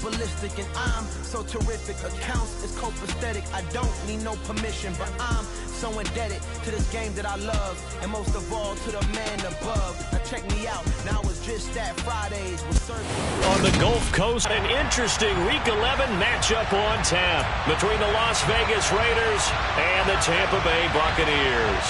ballistic, and I'm so terrific. Accounts is copacetic. I don't need no permission, but I'm so indebted to this game that I love, and most of all to the man above. Now check me out. Now it's just that Fridays with surfing. On the Gulf Coast, an interesting Week 11 matchup on tap between the Las Vegas Raiders and the Tampa Bay Buccaneers.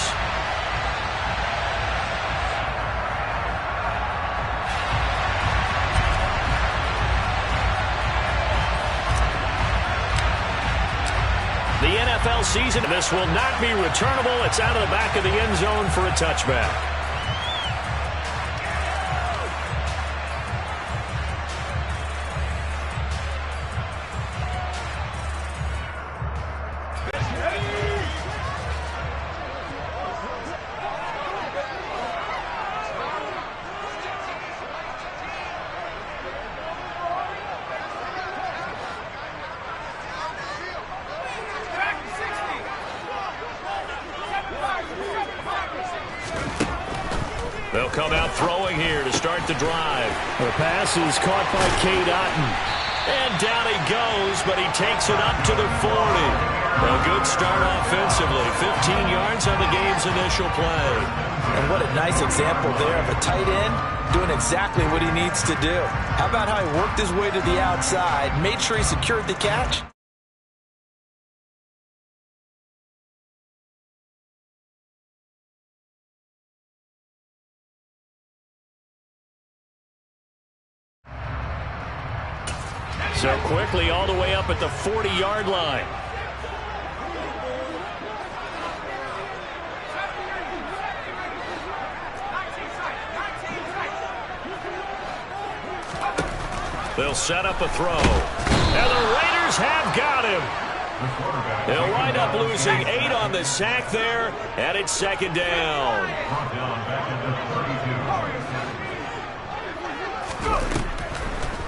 The NFL season, this will not be returnable. It's out of the back of the end zone for a touchback. They'll come out throwing here to start the drive. The pass is caught by Cade Otton. And down he goes, but he takes it up to the 40. A good start offensively. 15 yards on the game's initial play. And what a nice example there of a tight end doing exactly what he needs to do. How about how he worked his way to the outside, made sure he secured the catch? So quickly all the way up at the 40-yard line. They'll set up a throw. And the Raiders have got him. They'll wind up losing 8 on the sack there, and it's second down.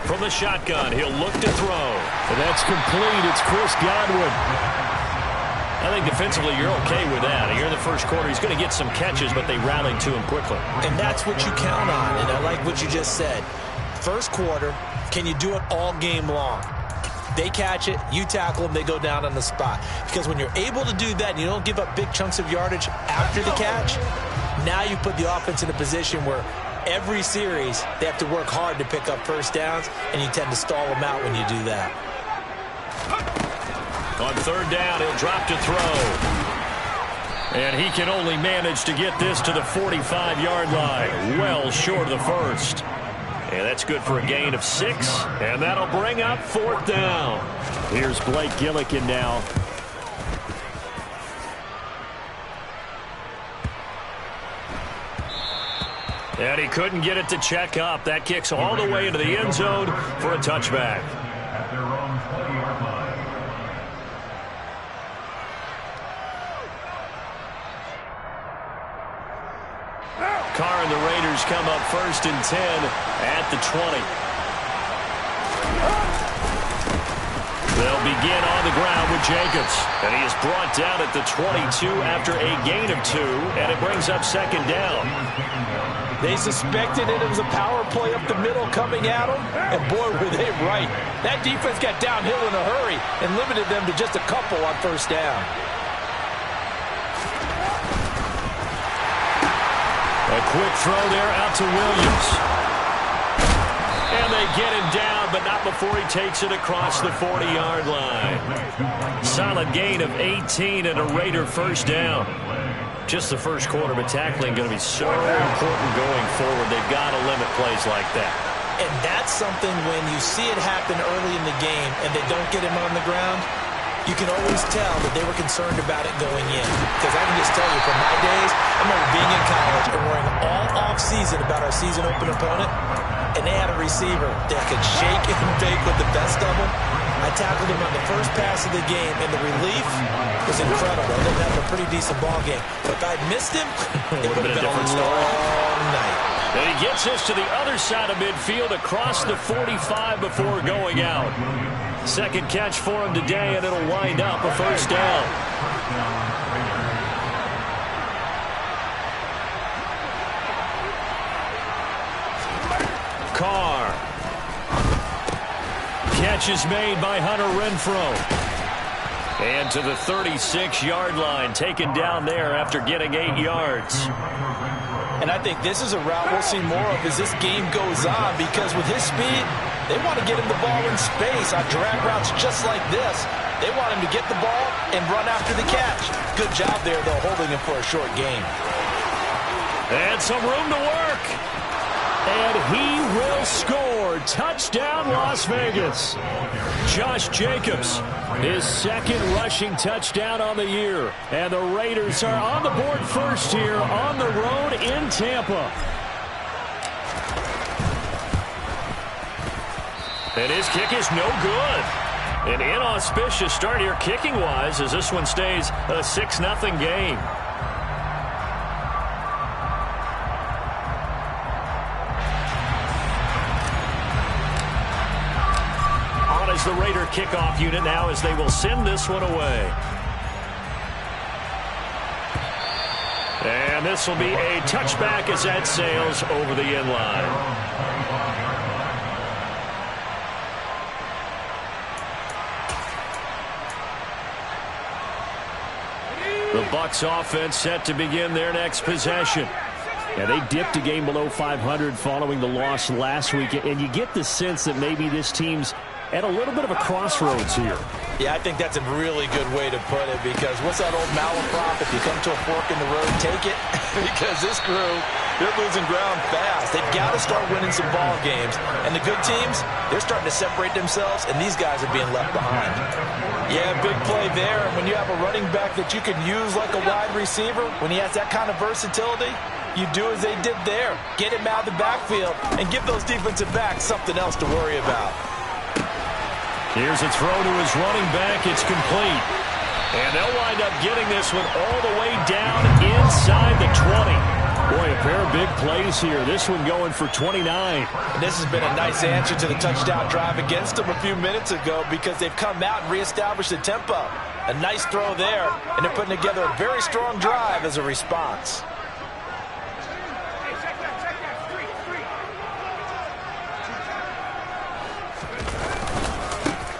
From the shotgun, he'll look to throw. And that's complete. It's Chris Godwin. I think defensively you're okay with that. Here in the first quarter, he's going to get some catches, but they rallied to him quickly. And that's what you count on, and I like what you just said. First quarter, can you do it all game long? They catch it, you tackle them, they go down on the spot. Because when you're able to do that and you don't give up big chunks of yardage after the catch, now you put the offense in a position where every series, they have to work hard to pick up first downs, and you tend to stall them out when you do that. On third down, he'll drop to throw. And he can only manage to get this to the 45-yard line, well short of the first. And that's good for a gain of 6, and that'll bring up fourth down. Here's Blake Gillikin now. And he couldn't get it to check up. That kicks all the way into the end zone for a touchback. At their own 20-yard line. Carr and the Raiders come up first and 10 at the 20. They'll begin on the ground with Jacobs. And he is brought down at the 22 after a gain of 2, and it brings up second down. They suspected it was a power play up the middle coming at them, and boy, were they right. That defense got downhill in a hurry and limited them to just a couple on first down. A quick throw there out to Williams. And they get him down, but not before he takes it across the 40-yard line. Solid gain of 18 and a Raider first down. Just the first quarter, but tackling going to be so important going forward. They've got to limit plays like that. And that's something when you see it happen early in the game and they don't get him on the ground, you can always tell that they were concerned about it going in. Because I can just tell you, from my days, I remember being in college and worrying all off-season about our season-open opponent, and they had a receiver that could shake and bake with the best of them. I tackled him on the first pass of the game, and the relief was incredible. I ended up having a pretty decent ball game. But if I'd missed him, it would have been a long night. And he gets us to the other side of midfield across the 45 before going out. Second catch for him today, and it'll wind up a first down. Carr. catch is made by Hunter Renfrow. And to the 36-yard line, taken down there after getting 8 yards. And I think this is a route we'll see more of as this game goes on, because with his speed, they want to get him the ball in space on drag routes just like this. They want him to get the ball and run after the catch. Good job there, though, holding him for a short gain. And some room to work. And he will score. Touchdown, Las Vegas. Josh Jacobs, his second rushing touchdown on the year. And the Raiders are on the board first here on the road in Tampa. And his kick is no good. An inauspicious start here kicking-wise as this one stays a 6-0 game. On as the Raider kickoff unit now as they will send this one away. And this will be a touchback as that sails over the end line. The Bucs offense set to begin their next possession. Yeah, they dipped a game below 500 following the loss last week, and you get the sense that maybe this team's at a little bit of a crossroads here. Yeah, I think that's a really good way to put it, because what's that old malaprop? If you come to a fork in the road, take it. Because this crew, they're losing ground fast. They've got to start winning some ball games. And the good teams, they're starting to separate themselves, and these guys are being left behind. Yeah, big play there. And when you have a running back that you can use like a wide receiver, when he has that kind of versatility, you do as they did there. Get him out of the backfield and give those defensive backs something else to worry about. Here's a throw to his running back. It's complete. And they'll wind up getting this one all the way down inside the 20. Boy, a pair of big plays here. This one going for 29. And this has been a nice answer to the touchdown drive against them a few minutes ago, because they've come out and reestablished the tempo. A nice throw there, and they're putting together a very strong drive as a response.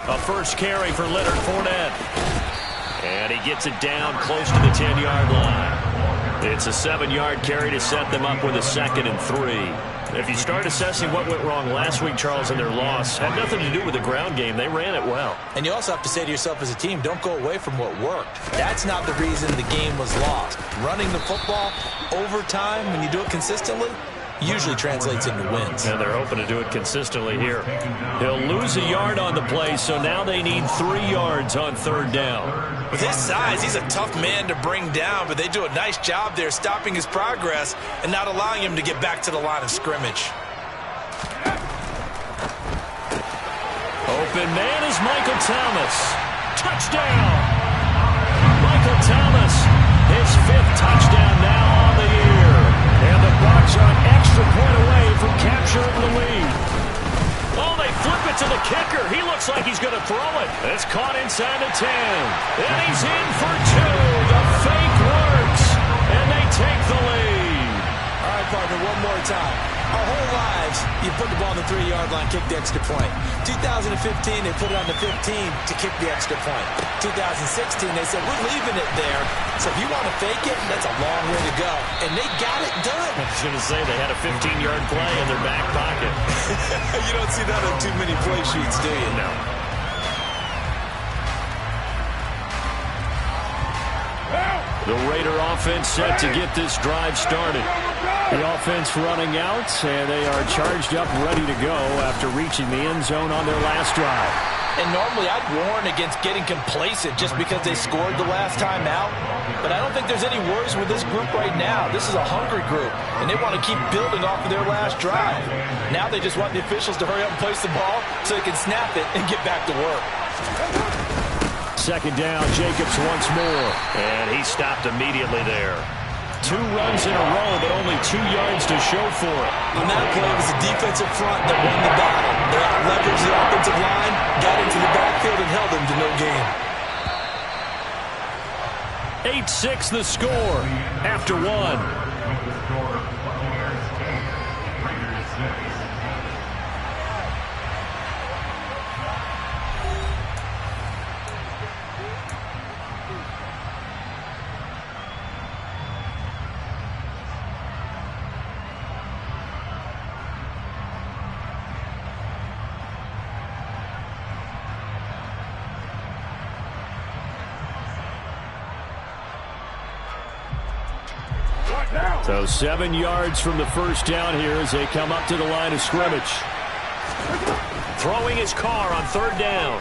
A first carry for Leonard Fournette. And he gets it down close to the 10-yard line. It's a 7-yard carry to set them up with a 2nd and 3. If you start assessing what went wrong last week, Charles, in their loss, had nothing to do with the ground game. They ran it well. And you also have to say to yourself as a team, don't go away from what worked. That's not the reason the game was lost. Running the football over time, when you do it consistently, usually translates into wins. And they're hoping to do it consistently here. He'll lose a yard on the play, so now they need 3 yards on 3rd down. With his size, he's a tough man to bring down, but they do a nice job there stopping his progress and not allowing him to get back to the line of scrimmage. Open man is Michael Thomas. Touchdown! Michael Thomas, his 5th touchdown now on the year. And the Bucs are an extra point away from capturing the lead. Oh, they flip it to the kicker. He looks like he's going to throw it. It's caught inside the 10. And he's in for 2. The fake works. And they take the lead. All right, partner, one more time. Our whole lives, you put the ball on the 3-yard line, kick the extra point. 2015, they put it on the 15 to kick the extra point. 2016, they said, we're leaving it there. So if you want to fake it, that's a long way to go. And they got it done. I was going to say they had a 15-yard play in their back pocket. You don't see that on too many play sheets, do you? No. The Raider offense set to get this drive started. The offense running out, and they are charged up, ready to go after reaching the end zone on their last drive. And normally I'd warn against getting complacent just because they scored the last time out. But I don't think there's any worries with this group right now. This is a hungry group, and they want to keep building off of their last drive. Now they just want the officials to hurry up and place the ball so they can snap it and get back to work. 2nd down, Jacobs once more. And he stopped immediately there. 2 runs in a row, but only 2 yards to show for it. On that play, it was the defensive front that won the battle. They out-leveraged the offensive line, got into the backfield, and held them to no gain. 8-6 the score after 1. So 7 yards from the first down here as they come up to the line of scrimmage. Throwing his car on 3rd down.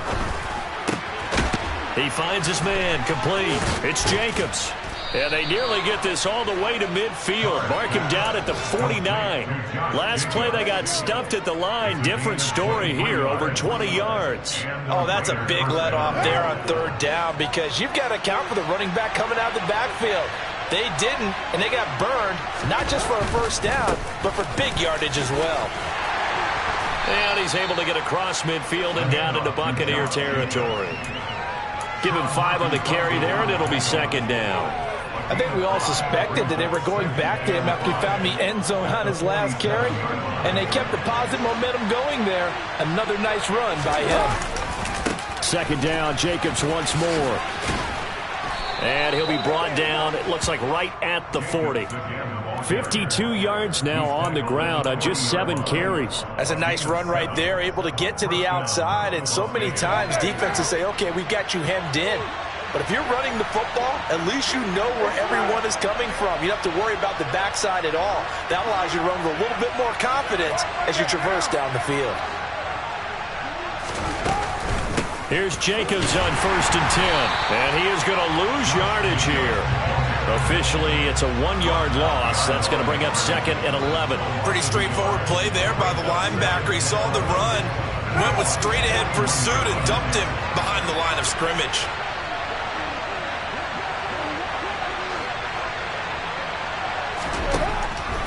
He finds his man, complete. It's Jacobs. And they nearly get this all the way to midfield. Mark him down at the 49. Last play they got stuffed at the line. Different story here, over 20 yards. Oh, that's a big let off there on 3rd down because you've got to account for the running back coming out of the backfield. They didn't, and they got burned, not just for a first down, but for big yardage as well. And he's able to get across midfield and down into Buccaneer territory. Give him 5 on the carry there, and it'll be 2nd down. I think we all suspected that they were going back to him after he found the end zone on his last carry, and they kept the positive momentum going there. Another nice run by him. 2nd down, Jacobs once more. And he'll be brought down, it looks like right at the 40. 52 yards now on the ground on just 7 carries. That's a nice run right there, able to get to the outside. And so many times defenses say, okay, we've got you hemmed in. But if you're running the football, at least you know where everyone is coming from. You don't have to worry about the backside at all. That allows you to run with a little bit more confidence as you traverse down the field. Here's Jacobs on 1st and 10. And he is going to lose yardage here. Officially, it's a 1-yard loss. That's going to bring up 2nd and 11. Pretty straightforward play there by the linebacker. He saw the run, went with straight-ahead pursuit, and dumped him behind the line of scrimmage.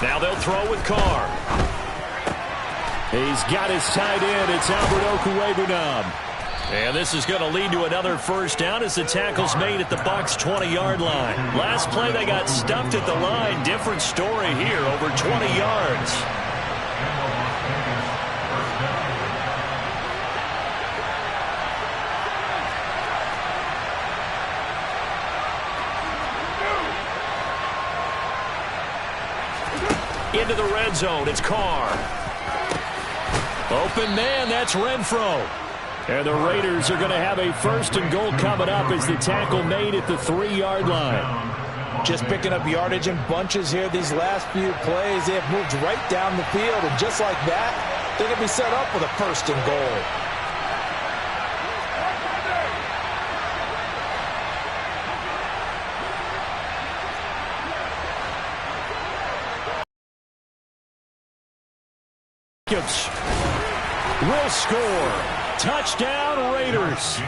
Now they'll throw with Carr. He's got his tight end. It's Albert Okwuegbunam. And this is going to lead to another first down as the tackle's made at the Bucs 20-yard line. Last play they got stuffed at the line. Different story here, over 20 yards. Into the red zone, it's Carr. Open man, that's Renfro. And the Raiders are going to have a 1st and goal coming up as the tackle made at the 3-yard line. Just picking up yardage in bunches here these last few plays. They have moved right down the field, and just like that, they're going to be set up with a 1st and goal. Jacobs will score. Touchdown, Raiders.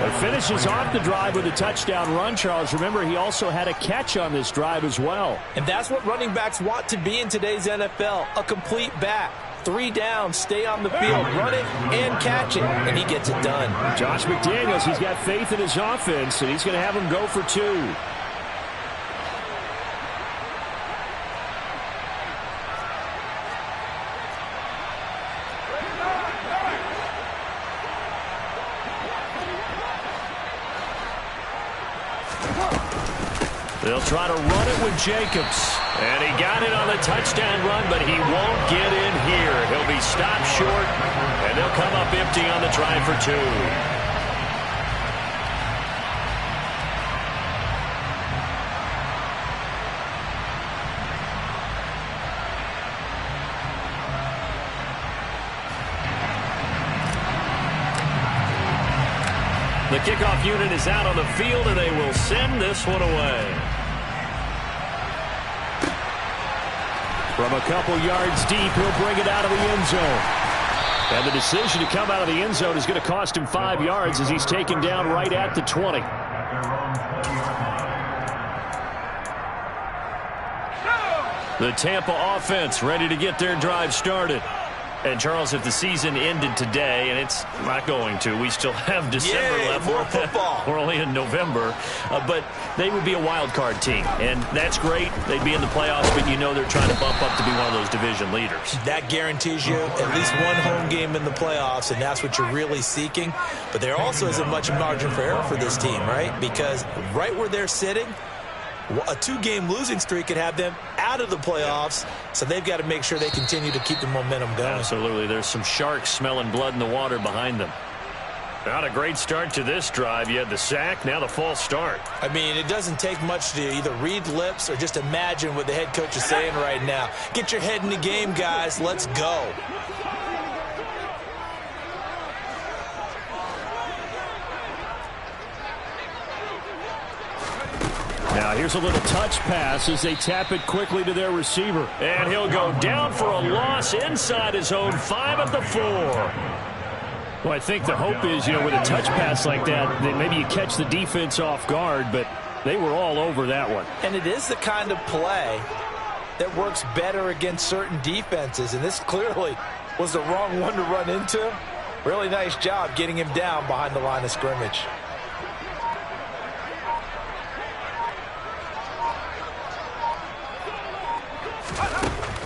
It finishes off the drive with a touchdown run, Charles. Remember, he also had a catch on this drive as well. And that's what running backs want to be in today's NFL, a complete back. 3 downs, stay on the field, run it and catch it, and he gets it done. Josh McDaniels, he's got faith in his offense, and he's going to have him go for 2. They'll try to run it with Jacobs. And he got it on the touchdown run, but he won't get in here. He'll be stopped short, and they'll come up empty on the try for 2. The kickoff unit is out on the field, and they will send this one away. From a couple yards deep, he'll bring it out of the end zone. And the decision to come out of the end zone is going to cost him 5 yards as he's taken down right at the 20. The Tampa offense ready to get their drive started. And, Charles, if the season ended today, and it's not going to, we still have December left. More football. We're only in November. But they would be a wild card team. And that's great. They'd be in the playoffs, but you know they're trying to bump up to be one of those division leaders. That guarantees you at least one home game in the playoffs, and that's what you're really seeking. But there also isn't much margin for error for this team, right? Because right where they're sitting, a 2-game losing streak could have them out of the playoffs, so they've got to make sure they continue to keep the momentum going. Absolutely. There's some sharks smelling blood in the water behind them. Not a great start to this drive. You had the sack, now the false start. I mean, it doesn't take much to either read lips or just imagine what the head coach is saying right now. Get your head in the game, guys. Let's go. Now here's a little touch pass as they tap it quickly to their receiver. And he'll go down for a loss inside his own 5 at the 4. Well, I think the hope is, with a touch pass like that maybe you catch the defense off guard, but they were all over that one. And it is the kind of play that works better against certain defenses, and this clearly was the wrong one to run into. Really nice job getting him down behind the line of scrimmage.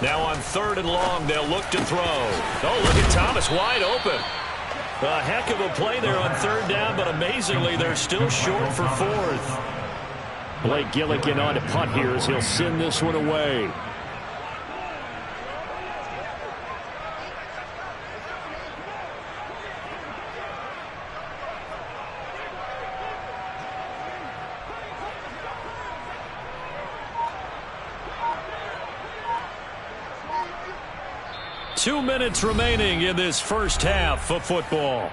Now on 3rd and long, they'll look to throw. Oh, look at Thomas wide open. A heck of a play there on 3rd down, but amazingly, they're still short for 4th. Blake Gillikin on to punt here as he'll send this one away. Two minutes remaining in this first half of football.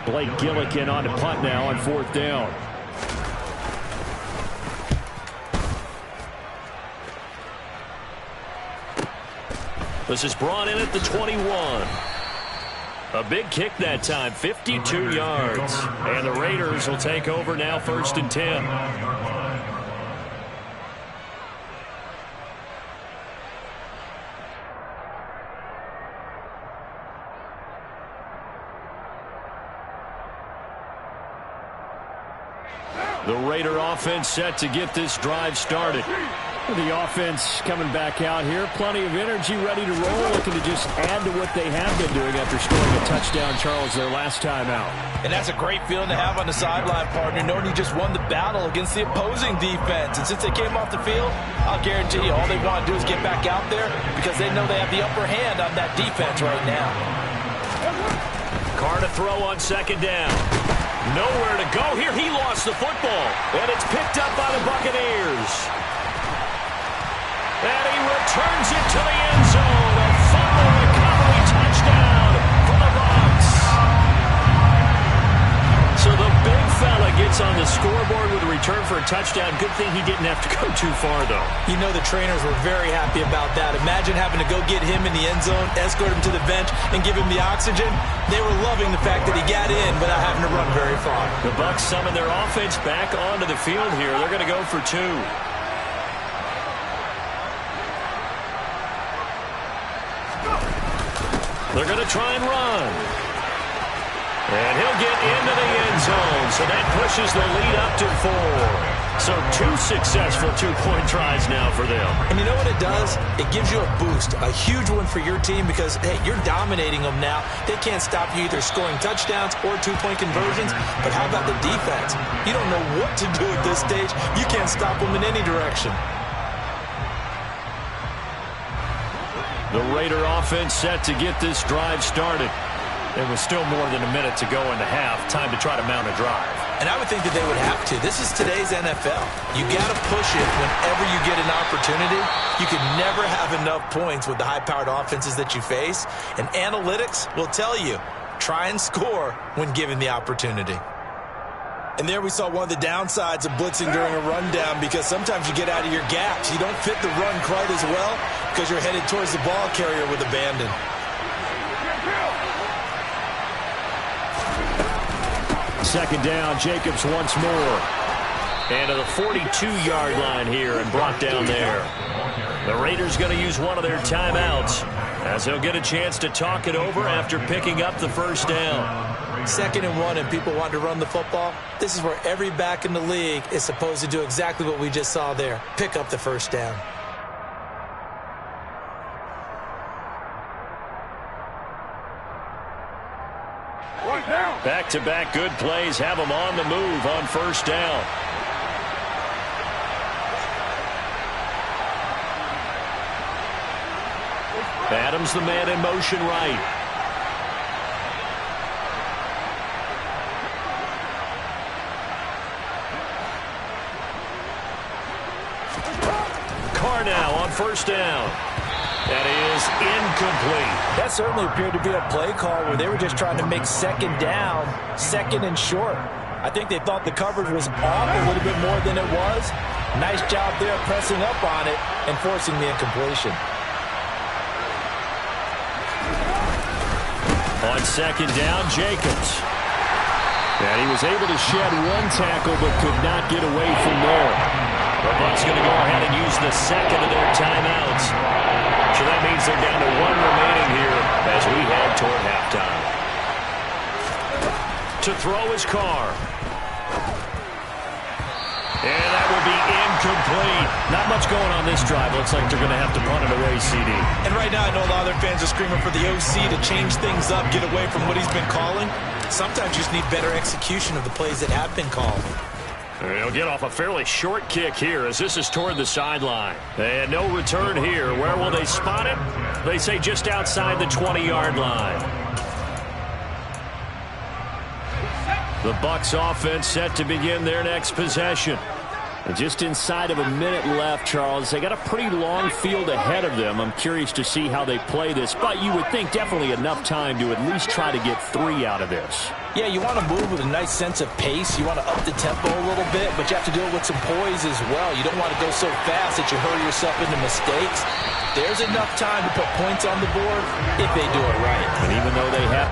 Blake Gillikin on to punt now on 4th down. This is brought in at the 21. A big kick that time, 52 yards. And the Raiders will take over now 1st and 10. The Raider offense set to get this drive started. The offense coming back out here. Plenty of energy, ready to roll, looking to just add to what they have been doing after scoring a touchdown, Charles, their last time out. And that's a great feeling to have on the sideline, partner, knowing you just won the battle against the opposing defense. And since they came off the field, I'll guarantee you all they want to do is get back out there because they know they have the upper hand on that defense right now. Carr to throw on 2nd down. Nowhere to go here. He lost the football. And it's picked up by the Buccaneers. And he returns it to the end zone. A fumble recovery touchdown for the Bucs. So the big fella gets on the scoreboard with a return for a touchdown. Good thing he didn't have to go too far, though. You know the trainers were very happy about that. Imagine having to go get him in the end zone, escort him to the bench, and give him the oxygen. They were loving the fact that he got in without having to run very far. The Bucs summon their offense back onto the field here. They're going to go for 2. They're going to try and run. And he'll get into the end zone. So that pushes the lead up to 4. So 2 successful 2-point tries now for them. And you know what it does? It gives you a boost, a huge one for your team because, hey, you're dominating them now. They can't stop you either scoring touchdowns or 2-point conversions. But how about the defense? You don't know what to do at this stage. You can't stop them in any direction. The Raider offense set to get this drive started. There was still more than a minute to go in the half. Time to try to mount a drive. And I would think that they would have to. This is today's NFL. You got to push it whenever you get an opportunity. You can never have enough points with the high-powered offenses that you face. And analytics will tell you, try and score when given the opportunity. And there we saw one of the downsides of blitzing during a rundown because sometimes you get out of your gaps. You don't fit the run quite as well because you're headed towards the ball carrier with abandon. Second down, Jacobs once more. And to the 42-yard line here and brought down there. The Raiders going to use one of their timeouts as they'll get a chance to talk it over after picking up the first down. 2nd and 1 and people want to run the football, this is where every back in the league is supposed to do exactly what we just saw there. Pick up the first down. Back-to-back good plays have them on the move on first down. Adams the man in motion right. Carr now on first down. That is incomplete. That certainly appeared to be a play call where they were just trying to make 2nd down, 2nd and short. I think they thought the coverage was off a little bit more than it was. Nice job there pressing up on it and forcing the incompletion. On 2nd down, Jacobs. And he was able to shed one tackle but could not get away from there. The Bucs going to go ahead and use the 2nd of their timeouts. So that means they're down to 1 remaining here as we head toward halftime. To throw is Carr. And that will be incomplete. Not much going on this drive. Looks like they're going to have to punt it away, CD. And right now I know a lot of their fans are screaming for the OC to change things up, get away from what he's been calling. Sometimes you just need better execution of the plays that have been called. They'll get off a fairly short kick here as this is toward the sideline. And no return here. Where will they spot it? They say just outside the 20-yard line. The Bucs offense set to begin their next possession. And just inside of a minute left, Charles. They got a pretty long field ahead of them. I'm curious to see how they play this, but you would think definitely enough time to at least try to get 3 out of this. Yeah, you want to move with a nice sense of pace. You want to up the tempo a little bit, but you have to do it with some poise as well. You don't want to go so fast that you hurry yourself into mistakes. There's enough time to put points on the board if they do it right. And even though they have...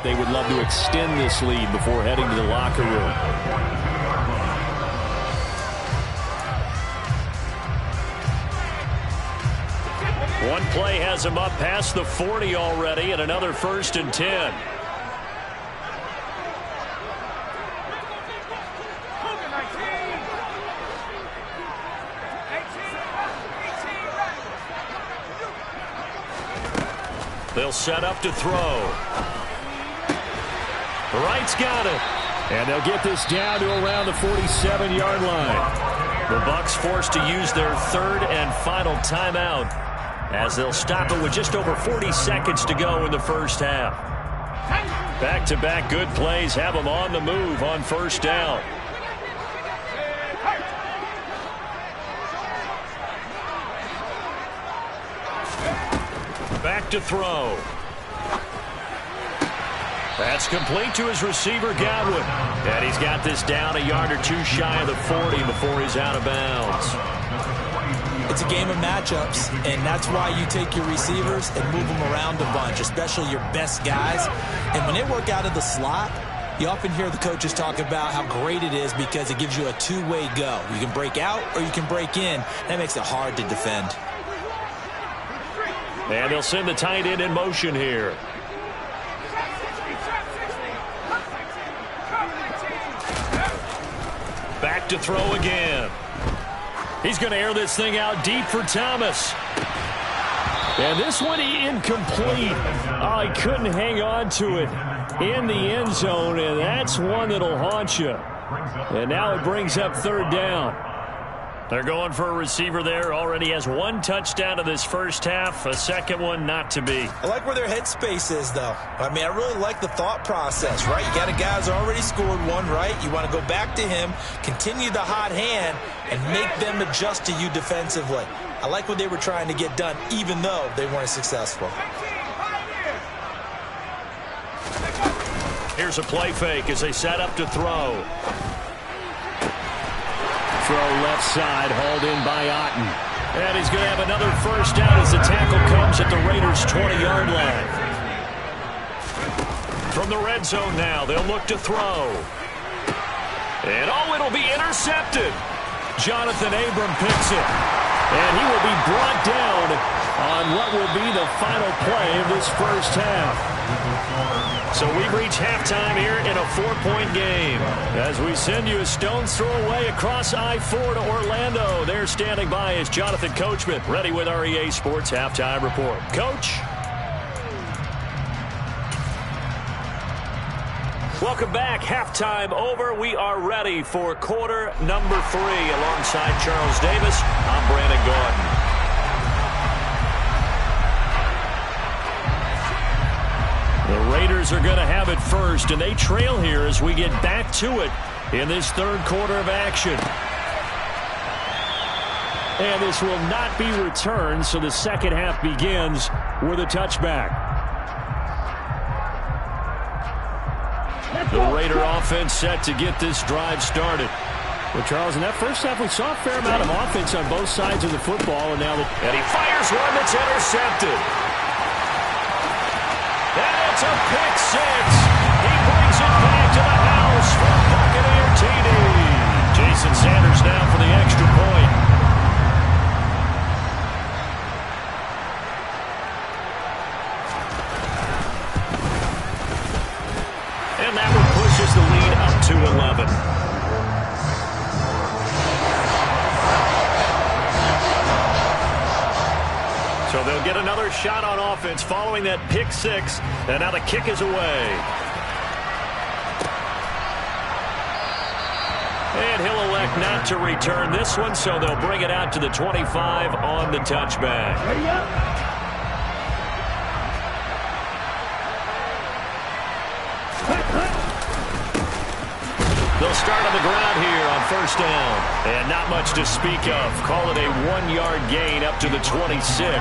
They would love to extend this lead before heading to the locker room. One play has him up past the 40 already, and another 1st and 10. They'll set up to throw. Wright's got it. And they'll get this down to around the 47-yard line. The Bucs forced to use their 3rd and final timeout as they'll stop it with just over 40 seconds to go in the first half. Back-to-back good plays have them on the move on first down. Back to throw. That's complete to his receiver, Godwin. And he's got this down a yard or 2 shy of the 40 before he's out of bounds. It's a game of matchups, and that's why you take your receivers and move them around a bunch, especially your best guys. And when they work out of the slot, you often hear the coaches talk about how great it is because it gives you a 2-way go. You can break out or you can break in. That makes it hard to defend. And they'll send the tight end in motion here. Back to throw again. He's going to air this thing out deep for Thomas. And this one incomplete. Oh, he couldn't hang on to it in the end zone, and that's one that'll haunt you. And now it brings up 3rd down. They're going for a receiver there. Already has 1 touchdown in this first half. A second one not to be. I like where their headspace is, though. I mean, I really like the thought process, right? You got a guy who's already scored 1, right? You want to go back to him, continue the hot hand, and make them adjust to you defensively. I like what they were trying to get done, even though they weren't successful. Here's a play fake as they set up to throw. Throw left side, hauled in by Otten. And he's going to have another first down as the tackle comes at the Raiders' 20-yard line. From the red zone now, they'll look to throw. And it'll be intercepted. Jonathan Abram picks it. And he will be brought down on what will be the final play of this first half. So we've reached halftime here in a 4-point game. As we send you a stone's throw away across I-4 to Orlando. There standing by is Jonathan Coachman, ready with our EA Sports Halftime Report. Coach. Welcome back. Halftime over. We are ready for quarter number 3. Alongside Charles Davis, I'm Brandon Gordon. The Raiders are going to have it first, and they trail here as we get back to it in this third quarter of action. And this will not be returned, so the second half begins with a touchback. The Raider offense set to get this drive started. Well, Charles, in that first half, we saw a fair amount of offense on both sides of the football. And he fires one that's intercepted. And it's a pick six. He brings it back to the house for Buccaneer TD. Jason Sanders now for the extra point. And that one pushes the lead up to 11. So they'll get another shot on offense following that pick six. And now the kick is away. And he'll elect not to return this one, so they'll bring it out to the 25 on the touchback. They'll start on the ground here on first down. And not much to speak of. Call it a 1-yard gain up to the 26.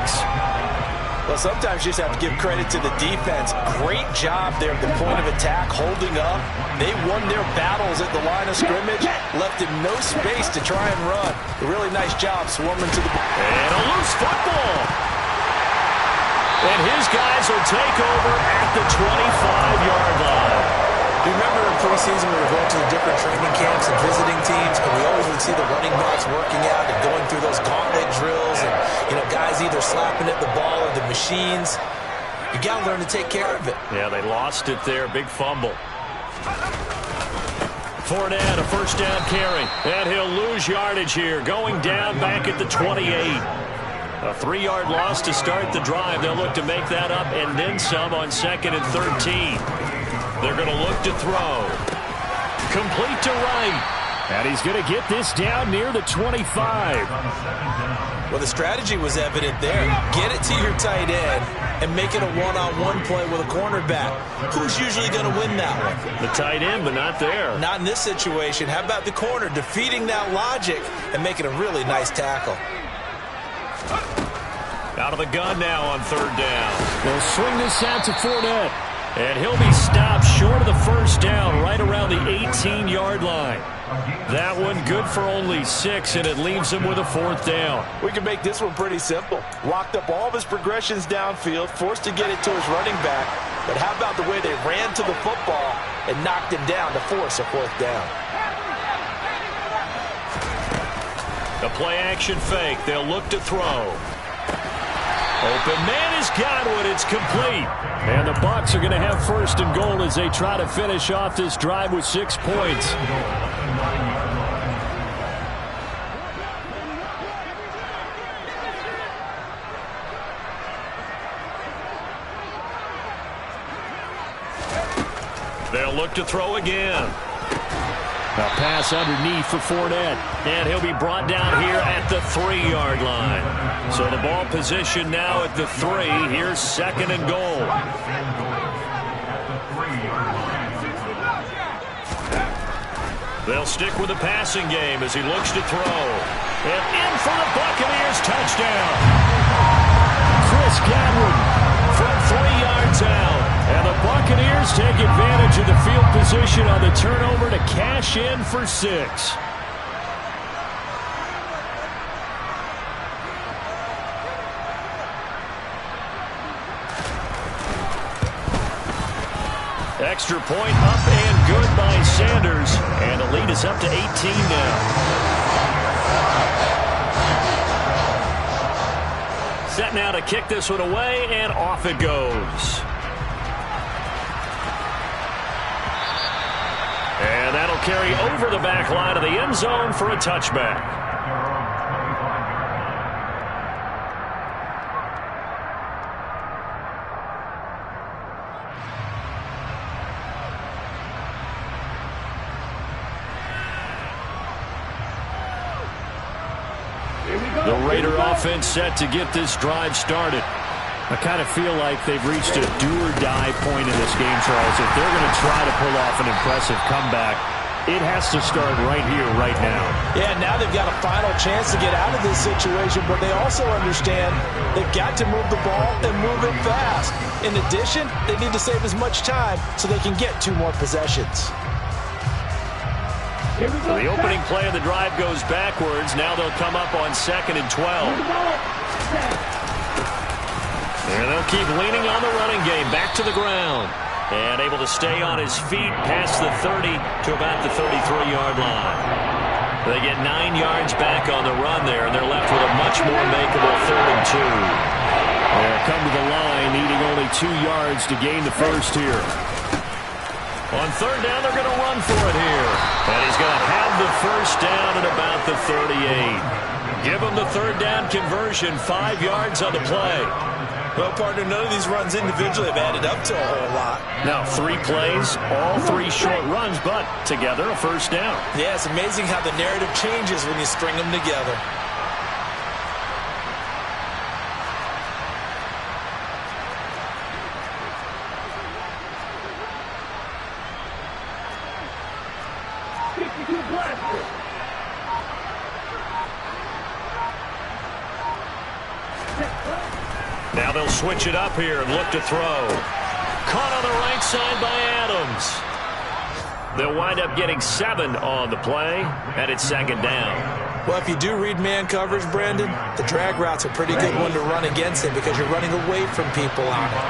Well, sometimes you just have to give credit to the defense. Great job there at the point of attack, holding up. They won their battles at the line of scrimmage, left him no space to try and run. A really nice job swarming to the ball. And a loose football. And his guys will take over at the 25-yard line. Do you remember in preseason we were going to the different training camps and visiting teams, and we always would see the running backs working out and going through those gauntlet drills, and guys either slapping at the ball or the machines. You got to learn to take care of it. Yeah, they lost it there. Big fumble. Fournette, a first down carry. And he'll lose yardage here, going down back at the 28. A 3-yard loss to start the drive. They'll look to make that up and then some on 2nd and 13. They're going to look to throw. Complete to Wright. And he's going to get this down near the 25. Well, the strategy was evident there. Get it to your tight end and make it a one-on-one play with a cornerback. Who's usually going to win that one? The tight end, but not there. Not in this situation. How about the corner defeating that logic and making a really nice tackle? Out of the gun now on third down. They'll swing this out to Fournette. And he'll be stopped short of the first down right around the 18-yard line. That one good for only 6, and it leaves him with a 4th down. We can make this one pretty simple. Locked up all of his progressions downfield, forced to get it to his running back. But how about the way they ran to the football and knocked him down to force a 4th down? The play-action fake. They'll look to throw. Open man has got one. It's complete. And the Bucs are going to have 1st and goal as they try to finish off this drive with 6 points. They'll look to throw again. A pass underneath for Fournette. And he'll be brought down here at the 3-yard line. So the ball position now at the 3. Here's 2nd and goal. They'll stick with the passing game as he looks to throw. And in for the Buccaneers touchdown. Chris Godwin From 3 yards out. and the Buccaneers take advantage of the field position on the turnover to cash in for 6. Extra point up and good by Sanders. And the lead is up to 18 now. Set now to kick this one away, and off it goes. And that'll carry over the back line of the end zone for a touchback. The Raider offense set to get this drive started. I kind of feel like they've reached a do-or-die point in this game, Charles. If they're going to try to pull off an impressive comeback, it has to start right here, right now. Yeah, now they've got a final chance to get out of this situation, but they also understand they've got to move the ball and move it fast. In addition, they need to save as much time so they can get 2 more possessions. So the opening play of the drive goes backwards. Now they'll come up on 2nd and 12. And they'll keep leaning on the running game. Back to the ground. And able to stay on his feet past the 30 to about the 33-yard line. They get 9 yards back on the run there, and they're left with a much more makeable 3rd and 2. They'll come to the line, needing only 2 yards to gain the first here. On 3rd down, they're going to run for it here. And he's going to have the first down at about the 38. Give him the 3rd down conversion, 5 yards on the play. Well, partner, none of these runs individually have added up to a whole lot. Now 3 plays, all 3 short runs, but together a first down. Yeah, it's amazing how the narrative changes when you string them together. Now they'll switch it up here and look to throw. Caught on the right side by Adams. They'll wind up getting 7 on the play, and it's 2nd down. Well, if you do read man coverage, Brandon, the drag route's a pretty good one to run against it because you're running away from people on it.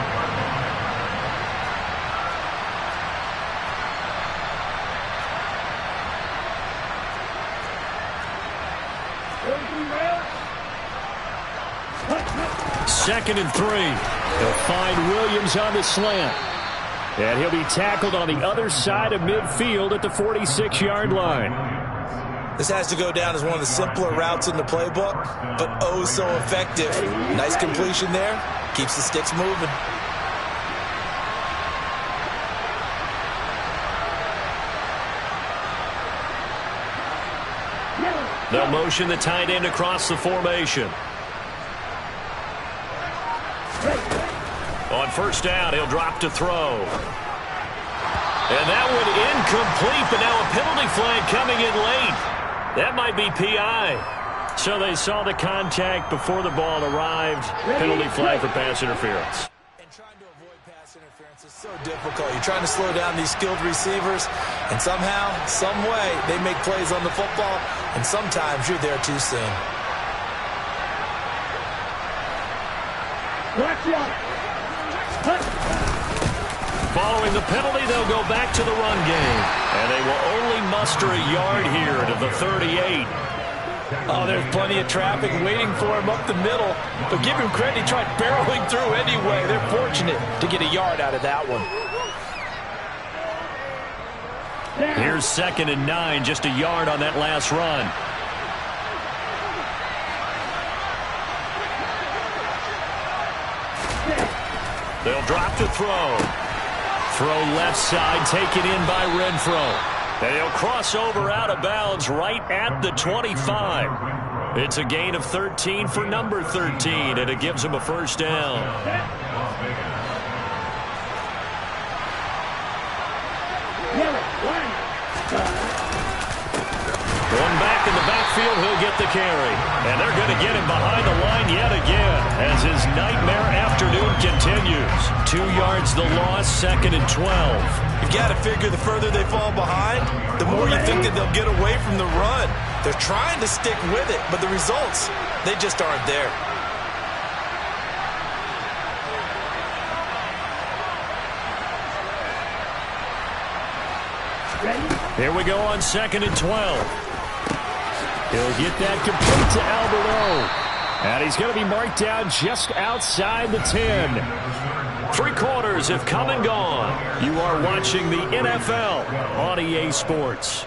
Second and 3. They'll find Williams on the slant. And he'll be tackled on the other side of midfield at the 46-yard line. This has to go down as one of the simpler routes in the playbook, but oh so effective. Nice completion there. Keeps the sticks moving. They'll motion the tight end across the formation. On 1st down, he'll drop to throw. And that one incomplete, but now a penalty flag coming in late. That might be PI. So they saw the contact before the ball arrived. Penalty flag for pass interference. And trying to avoid pass interference is so difficult. You're trying to slow down these skilled receivers, and somehow, some way, they make plays on the football, and sometimes you're there too soon. Following the penalty, they'll go back to the run game. And they will only muster a yard here to the 38. Oh, there's plenty of traffic waiting for him up the middle. But give him credit, he tried barreling through anyway. They're fortunate to get a yard out of that one. Here's 2nd and 9, just a yard on that last run. They'll drop to throw. Throw left side, taken in by Renfro. And he'll cross over out of bounds right at the 25. It's a gain of 13 for number 13, and it gives him a first down. Going back in the backfield, he'll get the carry. And they're going to get him behind the line yet again as his nightmare afternoon continues. 2 yards the loss, 2nd and 12. You've got to figure the further they fall behind, the more you think that they'll get away from the run. They're trying to stick with it, but the results, they just aren't there. Here we go on 2nd and 12. He'll get that complete to Alberto. And he's going to be marked down just outside the 10. 3 quarters have come and gone. You are watching the NFL on EA Sports.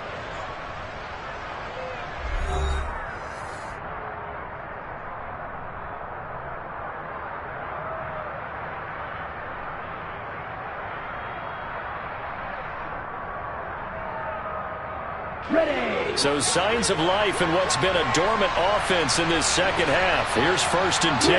So signs of life in what's been a dormant offense in this second half. Here's 1st and 10.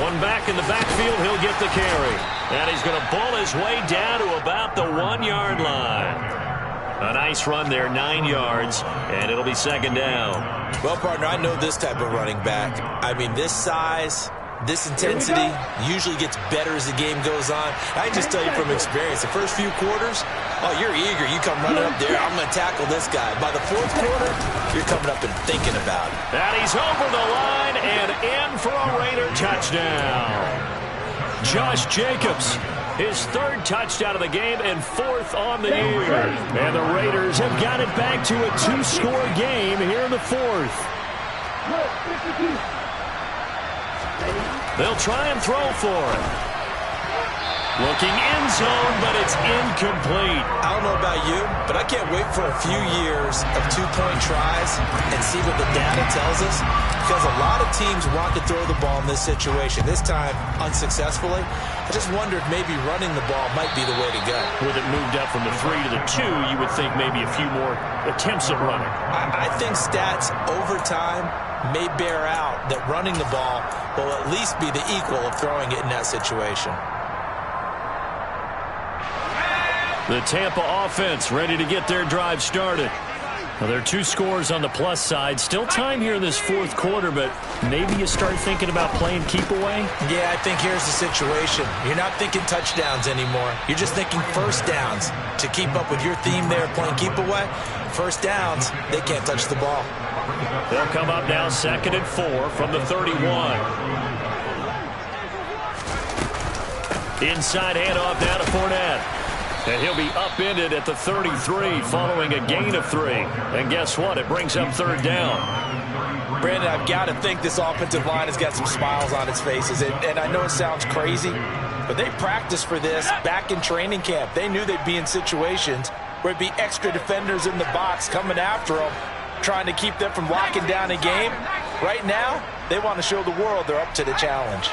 One back in the backfield, he'll get the carry. And he's going to bull his way down to about the 1-yard line. A nice run there, 9 yards, and it'll be 2nd down. Well, partner, I know this type of running back. I mean, this size, this intensity usually gets better as the game goes on. I can just tell you from experience, the first few quarters, oh, you're eager. You come running up there, I'm going to tackle this guy. By the 4th quarter, you're coming up and thinking about it. And he's over the line and in for a Raider touchdown. Josh Jacobs, his 3rd touchdown of the game and 4th on the year. And the Raiders have got it back to a 2-score game here in the 4th. They'll try and throw for it. Looking in zone, but it's incomplete. I don't know about you, but I can't wait for a few years of 2-point tries and see what the data tells us. Because a lot of teams want to throw the ball in this situation. This time, unsuccessfully. I just wonder if maybe running the ball might be the way to go. With it moved up from the 3 to the 2, you would think maybe a few more attempts at running. I think stats over time may bear out that running the ball will at least be the equal of throwing it in that situation. The Tampa offense ready to get their drive started. Well, there are 2 scores on the plus side. Still time here in this 4th quarter, but maybe you start thinking about playing keep away? Yeah, I think here's the situation. You're not thinking touchdowns anymore. You're just thinking first downs. To keep up with your theme there, playing keep away, first downs, they can't touch the ball. They'll come up now 2nd and 4 from the 31. Inside handoff now to Fournette. And he'll be upended at the 33 following a gain of 3. And guess what? It brings up 3rd down. Brandon, I've got to think this offensive line has got some smiles on its faces. And I know it sounds crazy, but they practiced for this back in training camp. They knew they'd be in situations where it'd be extra defenders in the box coming after them, trying to keep them from locking down a game. Right now, they want to show the world they're up to the challenge.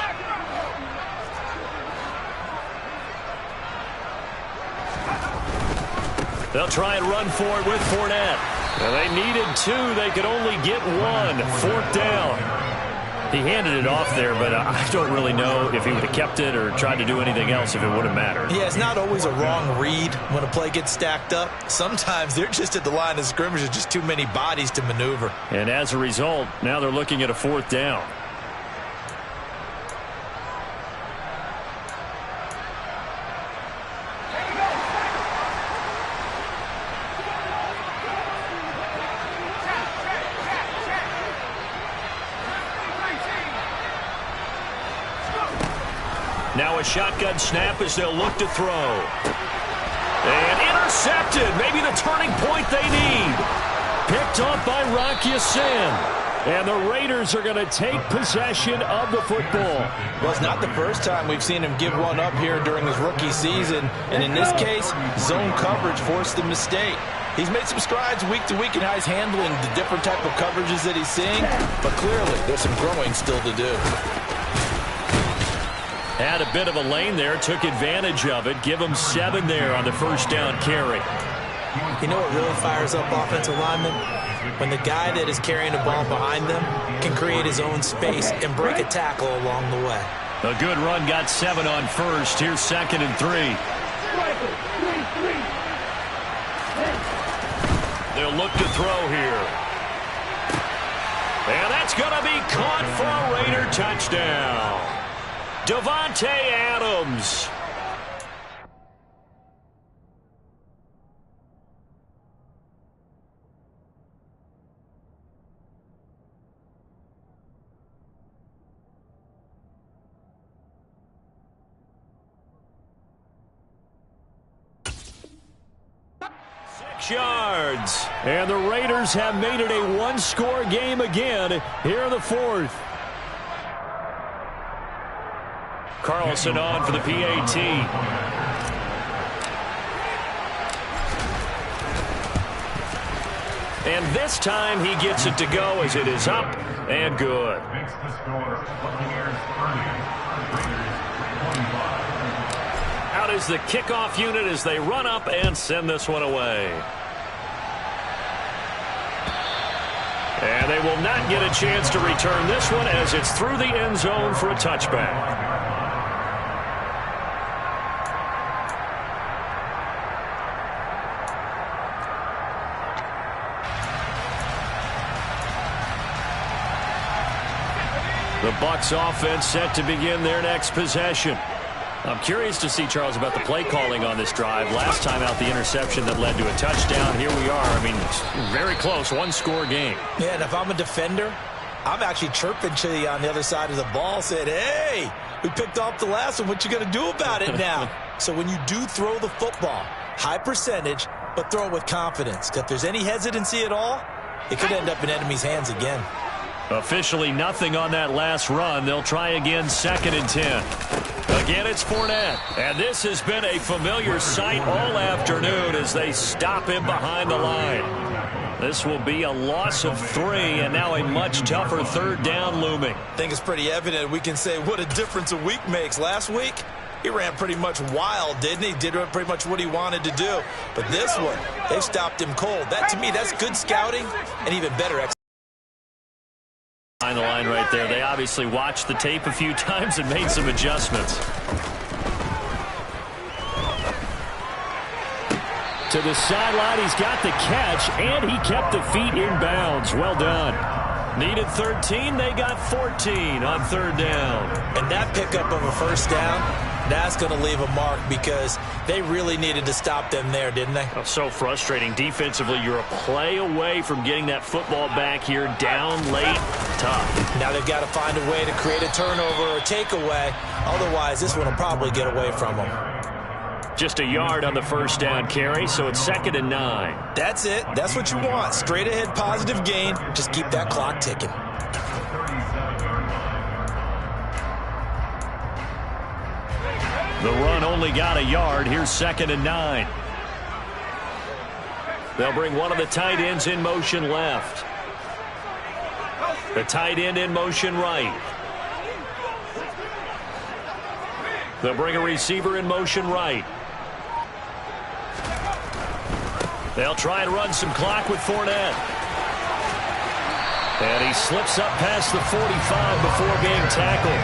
They'll try and run for it with Fournette. Well, they needed 2. They could only get 1. 4th down. He handed it off there, but I don't really know if he would have kept it or tried to do anything else if it would have mattered. Yeah, it's not always a wrong read when a play gets stacked up. Sometimes they're just at the line of scrimmage with just too many bodies to maneuver. And as a result, now they're looking at a 4th down. Now a shotgun snap as they'll look to throw. And intercepted. Maybe the turning point they need. Picked off by Rock Ya-Sin. And the Raiders are going to take possession of the football. Well, it's not the first time we've seen him give one up here during his rookie season. And in this case, zone coverage forced the mistake. He's made some strides week to week in how he's handling the different type of coverages that he's seeing. But clearly, there's some growing still to do. Had a bit of a lane there, took advantage of it. Give him 7 there on the 1st down carry. You know what really fires up offensive linemen? When the guy that is carrying the ball behind them can create his own space and break a tackle along the way. A good run got 7 on first. Here's 2nd and 3. They'll look to throw here. And that's going to be caught for a Raider touchdown. Davante Adams. Yards. And the Raiders have made it a one-score game again here in the 4th. Carlson on for the PAT. And this time he gets it to go as it is up and good. Makes the score Buccaneers 30, Raiders 25. Out is the kickoff unit as they run up and send this one away. And they will not get a chance to return this one as it's through the end zone for a touchback. The Bucs offense set to begin their next possession. I'm curious to see, Charles, about the play calling on this drive. Last time out, the interception that led to a touchdown. Here we are. I mean, very close, one-score game. Yeah, and if I'm a defender, I'm actually chirping to you on the other side of the ball, saying, hey, we picked off the last one. What you going to do about it now? So when you do throw the football, high percentage, but throw it with confidence. If there's any hesitancy at all, it could end up in enemy's hands again. Officially nothing on that last run. They'll try again, 2nd and 10. Again, it's Fournette. And this has been a familiar sight all afternoon as they stop him behind the line. This will be a loss of 3, and now a much tougher 3rd down looming. I think it's pretty evident. We can say what a difference a week makes. Last week, he ran pretty much wild, didn't he? Did pretty much what he wanted to do. But this one, they've stopped him cold. That, to me, that's good scouting and even better execution. Behind the line right there. They obviously watched the tape a few times and made some adjustments. To the sideline, he's got the catch, and he kept the feet in bounds. Well done. Needed 13, they got 14 on 3rd down. And that pickup of a 1st down, that's going to leave a mark because they really needed to stop them there, didn't they? Oh, so frustrating. Defensively, you're a play away from getting that football back here, down late, tough. Now they've got to find a way to create a turnover or takeaway. Otherwise, this one will probably get away from them. Just a yard on the 1st down carry, so it's 2nd and 9. That's it. That's what you want. Straight ahead positive gain. Just keep that clock ticking. The run only got a yard. Here's 2nd and 9. They'll bring one of the tight ends in motion left. The tight end in motion right. They'll bring a receiver in motion right. They'll try and run some clock with Fournette. And he slips up past the 45 before being tackled.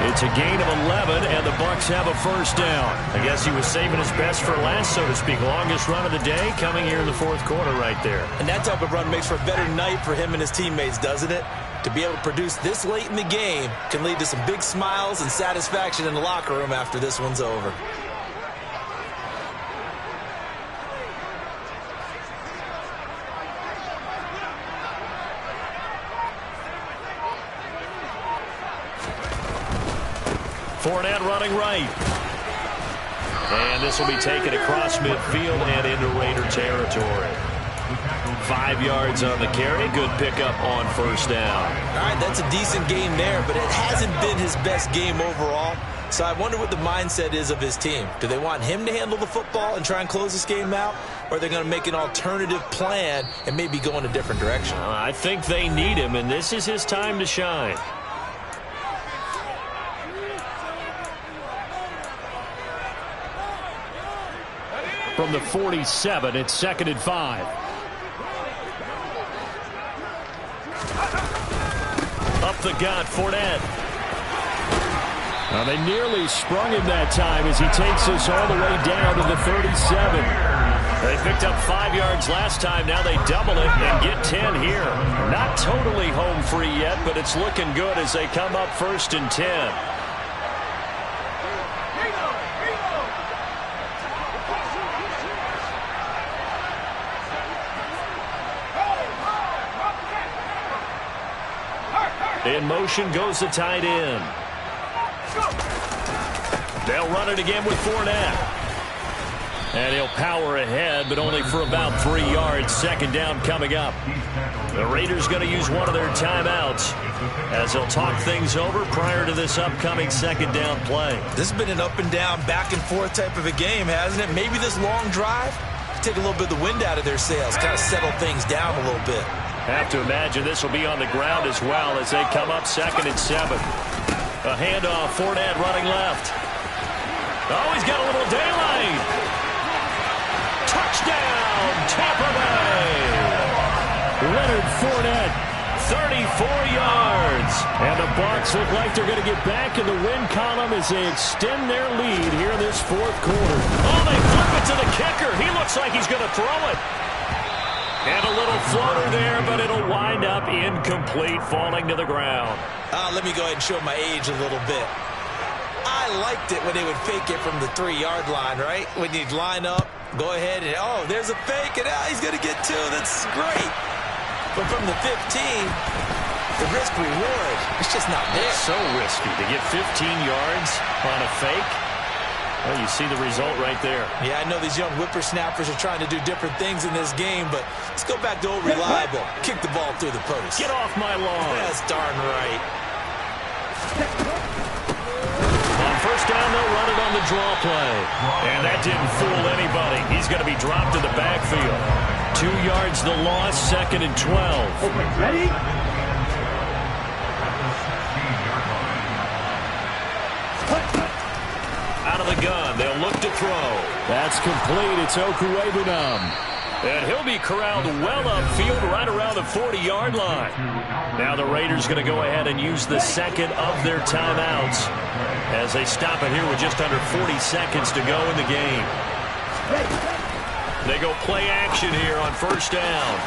It's a gain of 11, and the Bucs have a 1st down. I guess he was saving his best for last, so to speak. Longest run of the day coming here in the 4th quarter right there. And that type of run makes for a better night for him and his teammates, doesn't it? To be able to produce this late in the game can lead to some big smiles and satisfaction in the locker room after this one's over. Fournette running right. And this will be taken across midfield and into Raider territory. 5 yards on the carry. Good pickup on 1st down. All right, that's a decent game there, but it hasn't been his best game overall. So I wonder what the mindset is of his team. Do they want him to handle the football and try and close this game out? Or are they going to make an alternative plan and maybe go in a different direction? I think they need him, and this is his time to shine. From the 47, it's 2nd and 5. Up the gut, Fournette. They nearly sprung him that time as he takes us all the way down to the 37. They picked up 5 yards last time. Now they double it and get 10 here. Not totally home free yet, but it's looking good as they come up 1st and 10. In motion goes the tight end. They'll run it again with Fournette. And he'll power ahead, but only for about 3 yards. 2nd down coming up. The Raiders going to use one of their timeouts as they'll talk things over prior to this upcoming 2nd down play. This has been an up and down, back and forth type of a game, hasn't it? Maybe this long drive, take a little bit of the wind out of their sails, kind of settle things down a little bit. Have to imagine this will be on the ground as well as they come up 2nd and 7. A handoff, Fournette running left. Oh, he's got a little daylight. Touchdown, Tampa Bay. Leonard Fournette, 34 yards. And the Bucs look like they're going to get back in the win column as they extend their lead here in this 4th quarter. Oh, they flip it to the kicker. He looks like he's going to throw it. And a little floater there, but it'll wind up incomplete, falling to the ground. Let me go ahead and show my age a little bit. I liked it when they would fake it from the 3-yard line, right? When you'd line up, go ahead and, oh, there's a fake, and he's going to get 2. That's great. But from the 15, the risk-reward, it's just not there. It's so risky to get 15 yards on a fake. Well, you see the result right there. Yeah, I know these young whippersnappers are trying to do different things in this game, but let's go back to old reliable. Kick the ball through the post. Get off my lawn. That's darn right. On 1st down, they'll run it on the draw play. And that didn't fool anybody. He's going to be dropped to the backfield. 2 yards the loss, 2nd and 12. Okay, ready? Out of the gun, they'll look to throw. That's complete. It's Okuwebunam. And he'll be corralled well upfield right around the 40-yard line. Now the Raiders going to go ahead and use the 2nd of their timeouts as they stop it here with just under 40 seconds to go in the game. They go play action here on 1st down.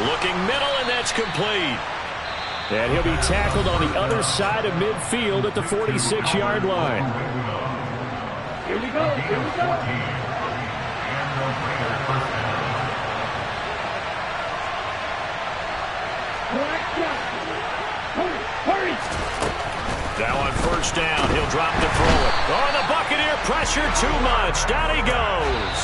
Looking middle, and that's complete. And he'll be tackled on the other side of midfield at the 46-yard line. Here we go. Here we go. Hurry! Now on 1st down, he'll drop to throw it. Oh, the Buccaneer pressure too much. Down he goes.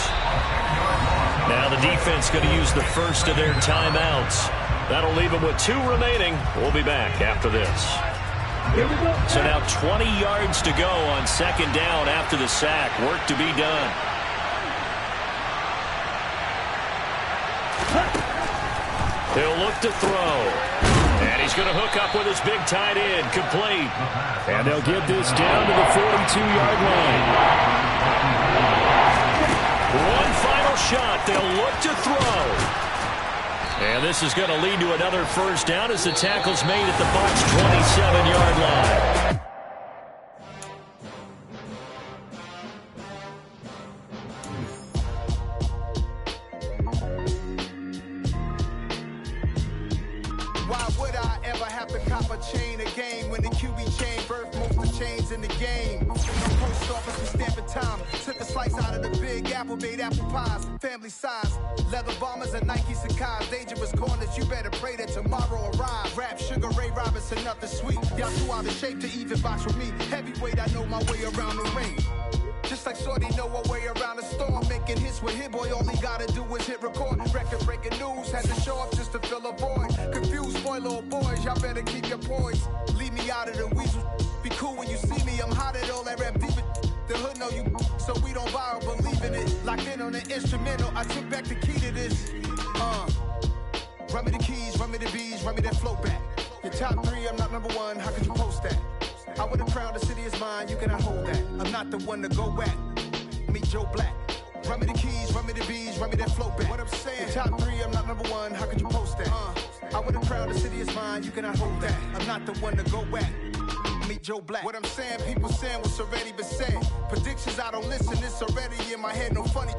Now the defense going to use the 1st of their timeouts. That'll leave them with 2 remaining. We'll be back after this. So now 20 yards to go on 2nd down after the sack. Work to be done. He'll look to throw. And he's going to hook up with his big tight end. Complete. And they'll get this down to the 42-yard line. One final shot. They'll look to throw. And this is going to lead to another 1st down as the tackle's made at the Bucs' 27-yard line. Why would I ever have to cop a chain again when the QB chain birthed most of the chains in the game? No post office was stamping time. Took a slice out of the big apple, made apple pies, family size. Leather bombers and Nike Sacai's. Dangerous corners, you better pray that tomorrow arrives. Rap, Sugar Ray Robinson, nothing sweet. Y'all too out of shape to even box with me. Heavyweight, I know my way around the ring. Just like Shorty know her way around the storm. Making hits with Hit Boy, all he gotta do is hit record. Record breaking news, had to show up just to fill a void. Confused boy, little boys, y'all better keep your poise. Leave me out of the weasel. Be cool when you see me, I'm hot at all that rap deep. The hood know you, so we don't borrow, believe in it. Locked in on the instrumental, I took back the key to this. Run me the keys, run me the bees, run me that flow back. Your top 3, I'm not number 1, how could you post that? I would have crowned the city is mine, you cannot hold that. I'm not the one to go back. Meet Joe Black. Run me the keys, run me the bees, run me that flow back. What I'm saying, your top 3, I'm not number 1, how could you post that? I would have crowned the city is mine, you cannot hold that. I'm not the one to go back. Meet meet Joe Black. What I'm saying, people saying what's already been said. Predictions, I don't listen, it's already in my head, no funny.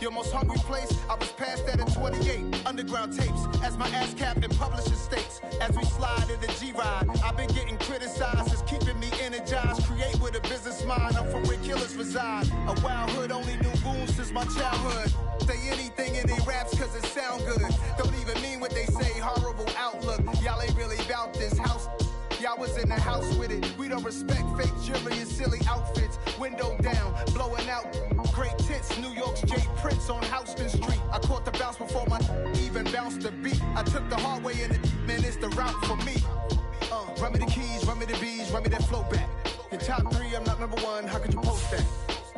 Your most hungry place, I was past that at 28. Underground tapes, as my ass cap in publishing states. As we slide in the G-Ride, I've been getting criticized, it's keeping me energized. Create with a business mind, I'm from where killers reside. A wild hood, only knew goons since my childhood. Say anything in they raps cause it sound good. Don't even mean what they say, horrible outlook. Y'all ain't really about this house. Y'all was in the house with it. We don't respect fake jewelry and silly outfits. Window down, blowing out. Great tits, New York's J. Prince on Houston Street. I caught the bounce before my even bounced the beat. I took the hard way and man, it's the route for me. Run me the keys, run me the bees, run me that flow back. Your top 3, I'm not number 1, how could you post that?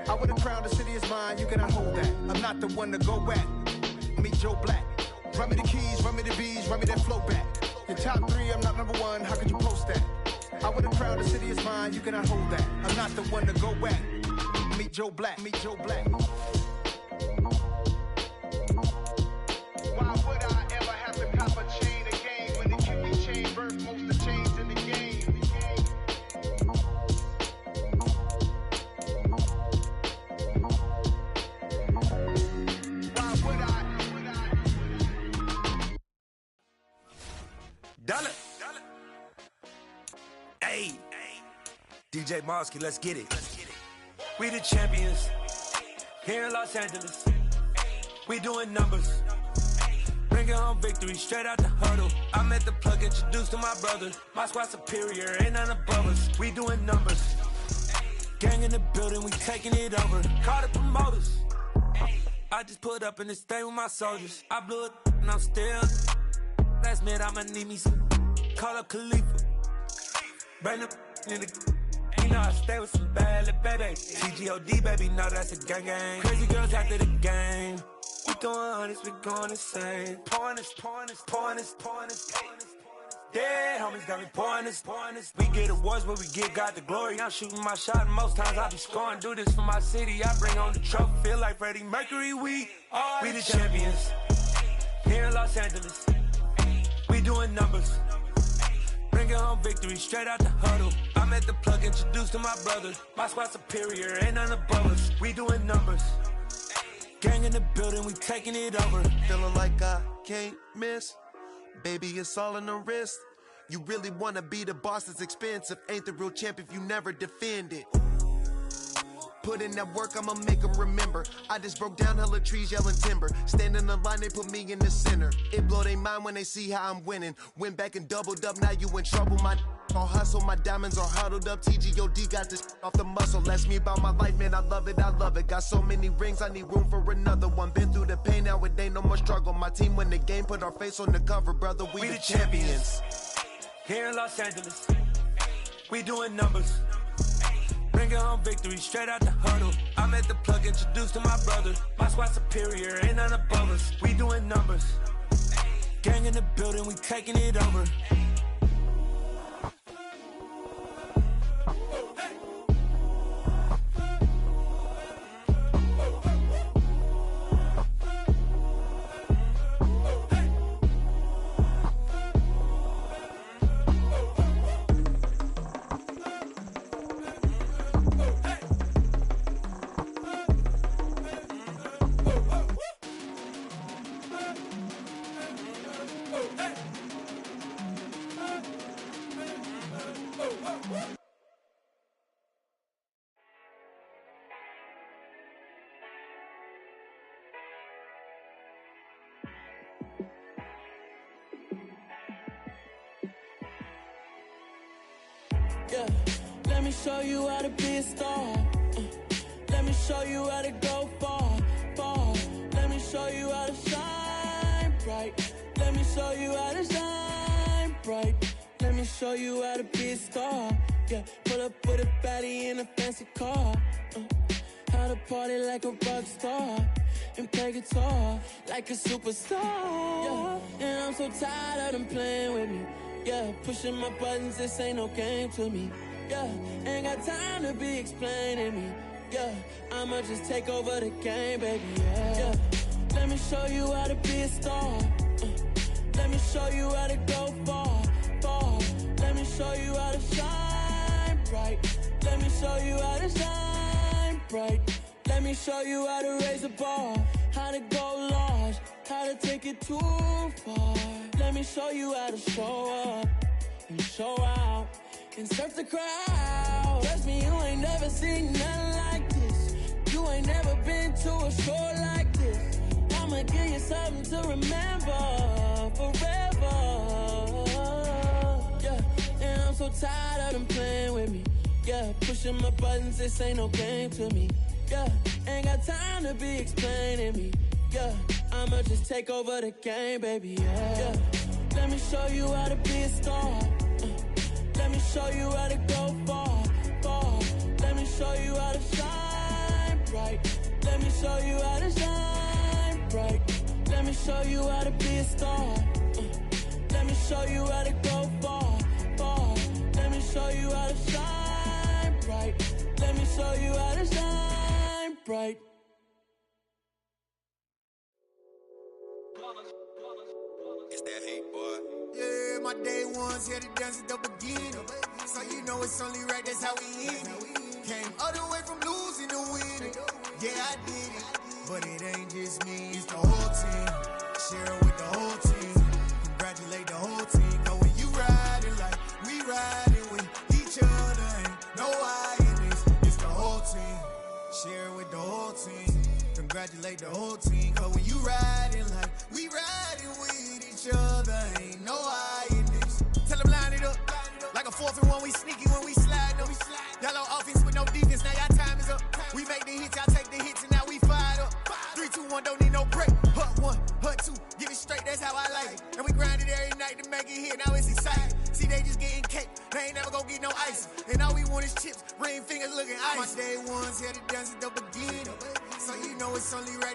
I would've crowned the city is mine, you cannot hold that. I'm not the one to go at. Meet Joe Black. Run me the keys, run me the bees, run me that flow back. Your top 3, I'm not number 1, how could you post that? I would've crowned the city is mine, you cannot hold that. I'm not the one to go at. Meet Joe Black, meet Joe Black. Why would I ever have to cop a chain again when the QB chain birthed most of the chains in the game? Why would I? Dollar. Hey, DJ Mosky, let's get it. We the champions here in Los Angeles. We doing numbers. Bringing home victory straight out the huddle. I'm at the plug, introduced to my brother. My squad superior, ain't none above us. We doing numbers. Gang in the building, we taking it over. Call the promoters. I just put up in this thing with my soldiers. I blew it and I'm still. Last minute I'ma need me some. Call up Khalifa. Bring up in the. You know I stay with some bad little baby. TGOD baby, know that's a gang gang. Crazy girls after the game. We doing honest, we going insane. Pouring this. Yeah, homies got me pouring this. We get awards, but we give God the glory. I'm shooting my shot, and most times I be scoring. Do this for my city, I bring on the trophy. Feel like Freddie Mercury, we the champions here in Los Angeles. We doing numbers. Bringing home victory straight out the huddle. I'm at the plug, introduced to my brother. My squad superior, ain't none above us. We doing numbers. Gang in the building, we taking it over. Feeling like I can't miss. Baby, it's all in the wrist. You really wanna be the boss, it's expensive. Ain't the real champ if you never defend it. Put in that work, I'ma make them remember. I just broke down hella trees, yelling timber. Stand in the line, they put me in the center. It blow their mind when they see how I'm winning. Went back and doubled up, now you in trouble. My all hustle, my diamonds are huddled up. TGOD got this off the muscle. Ask me about my life, man, I love it. Got so many rings, I need room for another one. Been through the pain, now it ain't no more struggle. My team win the game, put our face on the cover, brother. We the champions. Here in Los Angeles, we doing numbers. Bringing home victory straight out the huddle. I'm at the plug, introduced to my brother. My squad superior, ain't none above us. We doing numbers. Gang in the building, we taking it over. Yeah, let me show you how to be a star. Let me show you how to go far. Let me show you how to shine bright. Let me show you how to shine bright. Let me show you how to be a star. Yeah, pull up with a baddie in a fancy car. How to party like a rock star and play guitar like a superstar. Yeah, and I'm so tired of them playing with me. Yeah, pushing my buttons, this ain't no game to me. Yeah, ain't got time to be explaining me. Yeah, I'ma just take over the game, baby. Yeah, let me show you how to be a star. Let me show you how to go far. Let me show you how to shine bright. Let me show you how to shine bright. Let me show you how to raise the bar, how to go large, how to take it too far. Let me show you how to show up and show out and surf the crowd. Trust me, you ain't never seen nothing like this. You ain't never been to a show like this. I'ma give you something to remember forever. Yeah, and I'm so tired of them playing with me. Yeah, pushing my buttons, this ain't no game to me. Yeah, ain't got time to be explaining me. Yeah, I'ma just take over the game, baby. Yeah, let me show you how to be a star. Let me show you how to go far, far. Let me show you how to shine bright. Let me show you how to shine bright. Let me show you how to be a star. Let me show you how to go far, far. Let me show you how to shine bright. Let me show you how to shine bright. It's that hate, boy. Yeah, my day ones here to dance at the beginning. So you know it's only right, that's how we end it. Came all the way from losing to winning. Yeah, I did it. But it ain't just me, it's the whole team. Share it with the whole team. Congratulate the whole team. Cause when you riding like we riding with each other, ain't no I in this. It's the whole team. Share it with the whole team. Congratulate the whole team. Cause when you riding like we riding with each other, ain't no I in this. Tell them line it up. Like a 4th and 1, we sneaky when we slide them. Yellow offense with no defense, now y'all time is up. We make the hits, y'all take the hits, and now we fired up. 3, 2, 1, don't need no break. Hut 1, hut 2, give it straight, that's how I like it. And we grind it every night to make it hit, now it's exciting. See, they just getting cake, they ain't never gonna get no ice. And all we want is chips, ring fingers looking ice. My day ones here to dance at the beginning. So you know it's only right.